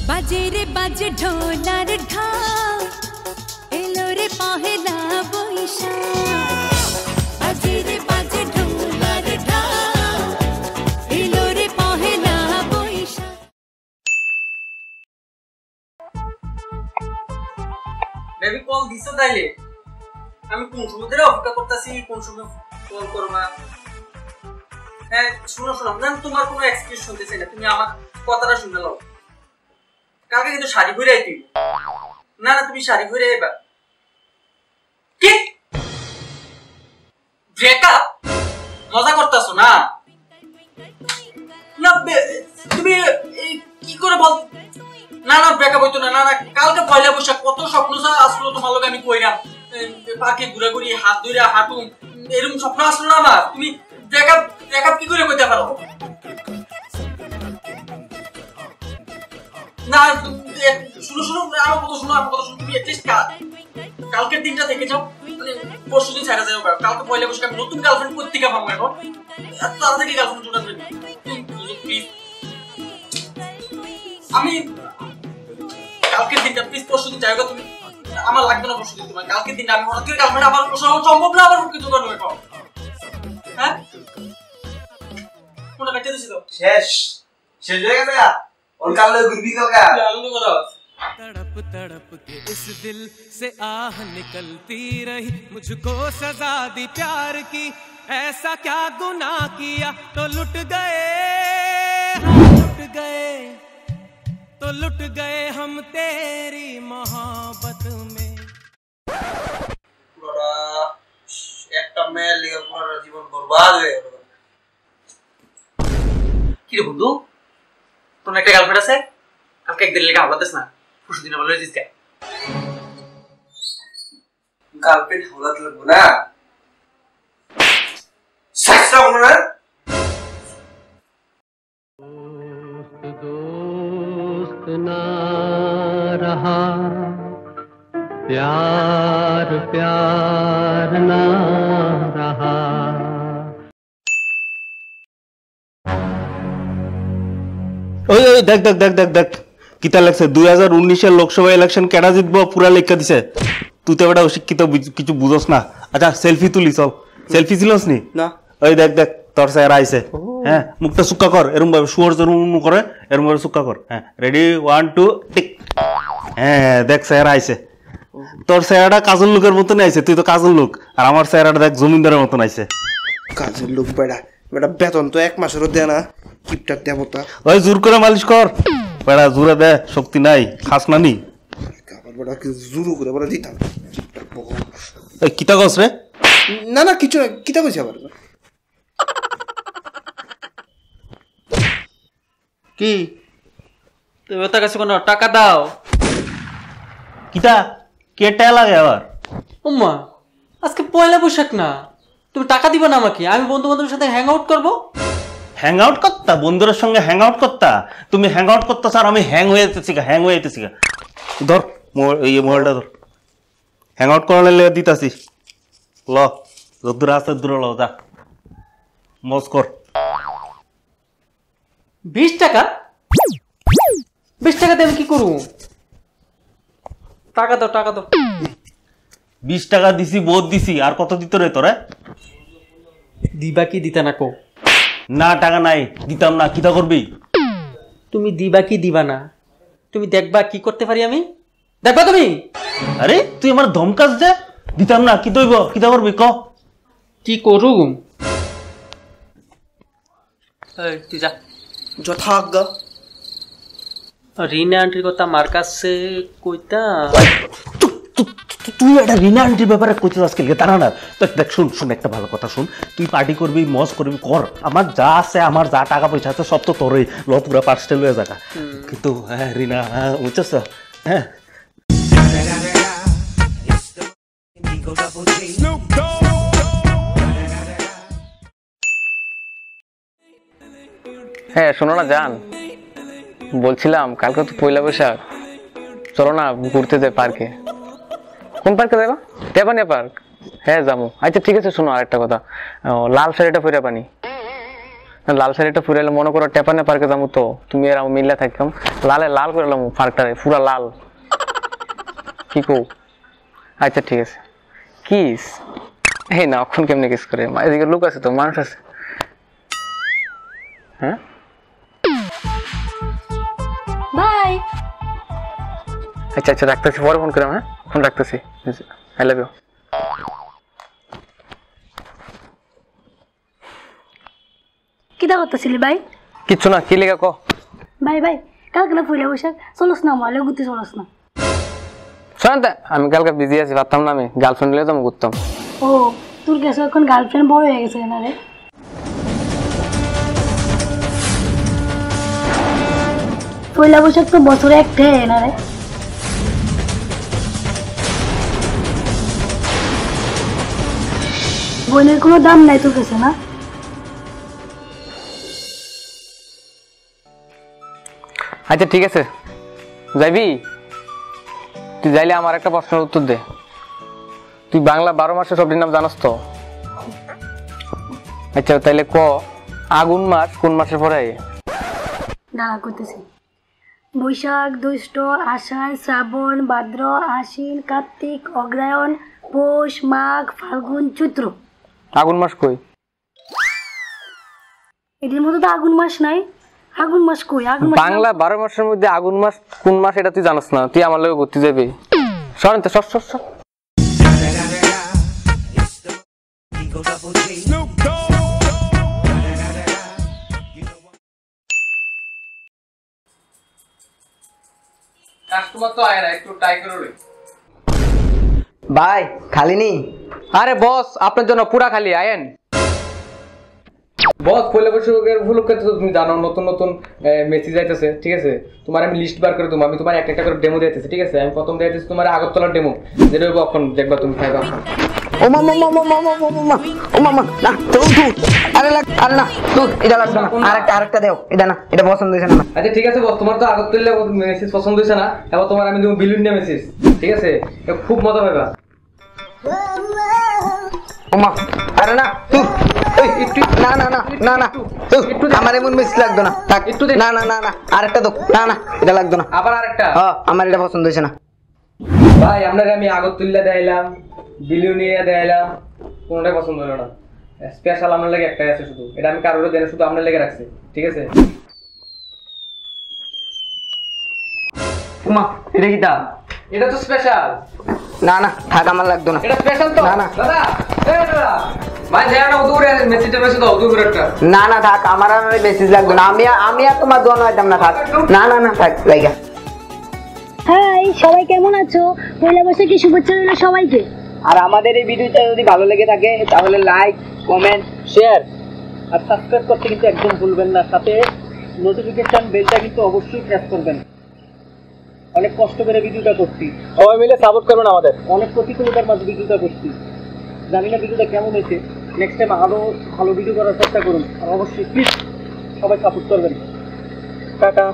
बाजे रे बाजे ढोलार ढाल एलो रे पहला बैशाख बाजे रे बाजे ढोलार ढाल एलो रे पहला बैशाख বেবি কল দিছো তাইলে আমি কোন সময় ধরে অপেক্ষা করতেছি কোন সময় কল করবা হ্যাঁ শুনো না তোমার কোনো এক্সকিউজ শুনতে চাই না তুমি আমার কথাটা শুনে নাও কালকে কিন্তু শাড়ি পরে আইতি না তুমি শাড়ি পরে আইবা কি ব্রেকআপ মজা করতেছো না না তুমি এই কি করে বল না ব্রেকআপ হইতো না কালকে পয়লা বৈশাখ কত স্বপ্ন আসলো তোমার লগে আমি কইরাম পার্কে ঘুরে ঘুরি হাত ধরে হাঁটুম এরকম স্বপ্ন আসলো না আমার তুমি ব্রেকআপ কি করে কইতে পারো না শুনো আমার কথা শুনো তুমি এটলিস্ট কালকের দিনটা দেখে যাও মানে পরশু দিন ছাড়া যাও কালকে পয়লা বৈশাখ আমি নতুন গার্লফ্রেন্ড পত্রিকা পাবো এখন তার থেকে গার্লফ্রেন্ড জোড়া দেবে প্লিজ আমি কালকের দিনটা প্লিজ পরশু দিন যাও তুমি আমার লাগবে না পরশু দিন তোমার কালকের দিন আমি হঠাৎ করে গার্লফ্রেন্ড আবার সম্ভব না আবার কিছু করবো এখন হ্যাঁ কোনটা কাটতে দিছি তো শেষ হয়ে গেছে और कल गुरबी कल का आनंद करो तड़प तड़प के इस दिल से आह निकलती रही मुझको सजा दी प्यार की ऐसा क्या गुनाह किया तो लुट गए हम तेरी मोहब्बत में পুরো একটা মেয়ে লিগে পুরো জীবন বরবাদ হয়ে গেল কি রে বন্ধু তোমার একটা গার্লফ্রেন্ড আছে কালকে একদিন লেগে হাওলাতেছ না পরশু দিন আবার লয়ে যাইস কে গার্লফ্রেন্ড হাওলাত লাগবো না সাইসা বলো না दोस्त ना रहा प्यार प्यार ना रहा ওই দেখ দেখ দেখ দেখ দেখ কিতা লাগছে 2019 এর লোকসভা ইলেকশন কেডা জিতবো পুরা লেখা দিছে তুই তো বেটা অশিক্ষিত কিছু বুঝছ না আচ্ছা সেলফি তুলি চল সেলফি ছিলস নি না ওই দেখ দেখ তোর স্যার আইছে হ্যাঁ মুখটা সুক্কা কর এরকম ভাবে শুয়োর জরুন করে এরকম ভাবে সুক্কা কর হ্যাঁ রেডি 1 2 টিক হ্যাঁ দেখ স্যার আইছে তোর স্যারটা কাজল লোকের মতন আইছে তুই তো কাজল লোক আর আমার স্যারটা দেখ জমিদারের মতন আইছে কাজের লোক বেটা বেতন তো এক মাসেরও দেয় না কিপটার দেবতা ওই জোর করে মালিশ কর বেটা জোরে দে শক্তি নাই খাস না নি আবার বেটা কি জুরু করে বলে দিতাম এই কিতা কস রে না কিছু না কিতা কইছে আবার কি তুমি ওর কাছে কোনো টাকা দাও কিতা কেটে লাগে আবার উম্মা আজকে পয়লা বৈশাখ না তুমি টাকা দিবে না আমাকে আমি বন্ধু বান্ধবের সাথে হ্যাং আউট করবো হ্যাং আউট করতা বন্ধুদের সঙ্গে হ্যাং আউট করতা তুমি হ্যাং আউট করতা স্যার আমি হ্যাং হয়ে যেতেছি ধর এই মোবাইলটা ধর হ্যাং আউট করালে দিতাছি ল যদ্দূর আছে দূর ল যা মজ কর 20 টাকা 20 টাকা দিয়ে আমি কি করবো টাকা দাও 20 টাকা দিছি বহুত দিছি আর কত দিত রে তোরে দিবা কি দিতা না কো না টাকা নাই দিতাম না কিতা করবি তুমি দিবা কি দিবা না তুমি দেখবা কি করতে পারি আমি দেখবা তুমি আরে তুই আমার ধমকাস দে দিতাম না কি দইব কিতা করবি ক কি করুম এই তুই যা যথাজ্ঞা রিনা আন্টির কথা মার কাছে কইতা তুই একটা রিনা আন্টির ব্যাপারে কইতে আজকে দাঁড়া না দেখ শুন একটা ভালো কথা শুন তুই পার্টি করবি মজ করবি কর আমার যা আছে আমার যা টাকা পয়সা আছে সব তো তোরই ল পুরা পার্সেল হয়ে যাকা কিন্তু হ্যাঁ রিনা হ্যাঁ বুঝছস হ্যাঁ হ্যাঁ শোনো না জান বলছিলাম কালকে তো পয়লা বৈশাখ চলো না ঘুরতে যাই পার্কে কোন পার্কে যাবা দেবানিয়া পার্ক হ্যাঁ যাবো আচ্ছা ঠিক আছে শোনো আরেকটা কথা লাল শাড়িটা পরে পানি লাল শাড়িটা ফুরাইলে মনে করো টেপানে পার্কে যাবো তো তুমি আর আমি মিল্লা থাকতাম লালে লাল করে এলাম পার্কটারে পুরা লাল কি কো আচ্ছা ঠিক আছে কিস এই না এখন কেমনে কিস করে এদিকে লোক আছে তো মানুষ আছে হ্যাঁ বাই। আচ্ছা আচ্ছা রাখতেছি পরে ফোন করে হ্যাঁ ফোন রাখতেছি আই লাভ ইউ কিটা করতেছিলি ভাই? কিচ্ছু না কি লেখা কো ভাই ভাই কালকে না পয়লা বৈশাখ চলস না মালে ঘুরতে চলস না। শোন আমি কালকে বিজি আছি পারতাম না আমি গার্লফ্রেন্ড নিলে তো আমি ঘুরতাম। ও তোর কাছে এখন গার্লফ্রেন্ড বড় হয়ে গেছে না রে? পয়লা বৈশাখ তো বছরে একটাই না রে? বোনের কোনো দাম নাই তোর কাছে না? আচ্ছা ঠিক আছে যাইবি তুই যাইলে আমার একটা প্রশ্নের উত্তর দে তুই বাংলা 12 মাসের সবটির নাম জানাস তো আচ্ছা তাইলে ক আগুন মাস কোন মাসের পরে দাঁড়া করতেছি বৈশাখ জ্যৈষ্ঠ আষাঢ় শ্রাবণ ভাদ্র আশ্বিন কার্তিক অগ্রহায়ণ পৌষ মাঘ ফাল্গুন চৈত্র। আগুন মাস কই এদের মধ্যে তো আগুন মাস নাই। আগুন মাস কই? আগুন মাস বাংলা 12 মাসের মধ্যে আগুন মাস কোন মাস এটা তুই জানাস না তুই আমার লগে ঘুরতে যাবি সরেন তো সর কাস্টমার তো আয় না একটু ট্রাই করে লই ভাই খালি নি? আরে বস আপনার জন্য পুরা খালি আয়েন বস পয়লা বৈশাখের উপলক্ষে তো তুমি জানো নতুন নতুন মেসেজ আইতেছে ঠিক আছে তোমার আমি লিস্ট বার করে দেবো আমি তোমার একটা করে ডেমো দিতেছি ঠিক আছে আমি প্রথম দিতেছি তোমার আগরতলার ডেমো যেটা এখন দেখবা তুমি খাইবা ও মামা ও মামা না তুই আরে না তুই এটা লাগবে না আরেকটা দেও এটা না এটা পছন্দ হইছে না। আচ্ছা ঠিক আছে বস তোমার তো আগরতলা মেসেজ পছন্দ হইছে না এবার তোমার আমি দেবো বিলুনিয়া মেসেজ ঠিক আছে খুব মজা পাইবা ওমা আরে না তুই একটু না তুই আমার এমন মিস লাগতো না থাক একটু না আরেকটা দাও না এটা লাগতো না আবার আরেকটা হ্যাঁ আমার এটা পছন্দ হইছে না ভাই আপনাকে আমি আগরতলা দেখাইলাম বিলুনিয়া দেখাইলাম কোনটাই পছন্দ হলো না স্পেশাল আপনার লাগে একটাই আছে শুধু এটা আমি কারোর দেন শুধু আপনার লেগে রাখছি ঠিক আছে ওমা এটা কি তা এটা তো স্পেশাল না থাক আমার লাগতো না এটা স্পেশাল তো না দাদা এই দাদা ভাই যায় না দূরে মেসেজটা মেসেজ দাও দূরে একটা না থাক আমার আর মেসেজ লাগতো না আমি আর তোমার দোয়া হইতাম না থাক না থাক লাইগা। হাই সবাই কেমন আছো? পয়লা বৈশাখে শুভেচ্ছা রইল সবাইকে। আর আমাদের এই ভিডিওটা যদি ভালো লেগে থাকে তাহলে লাইক কমেন্ট শেয়ার আর সাবস্ক্রাইব করতে কিন্তু একদম ভুলবেন না সাথে নোটিফিকেশন বেলটা কিন্তু অবশ্যই প্রেস করবেন অনেক কষ্ট করে ভিডিওটা করছি সবাই মিলে সাপোর্ট করবেন আমাদের অনেক প্রতিকূলতার মাঝে ভিডিওটা করছি জানি না ভিডিওটা কেমন হয়েছে নেক্সট টাইম আরো ভালো ভিডিও করার চেষ্টা করুন আর অবশ্যই প্লিজ সবাই সাপোর্ট করবেন টাটা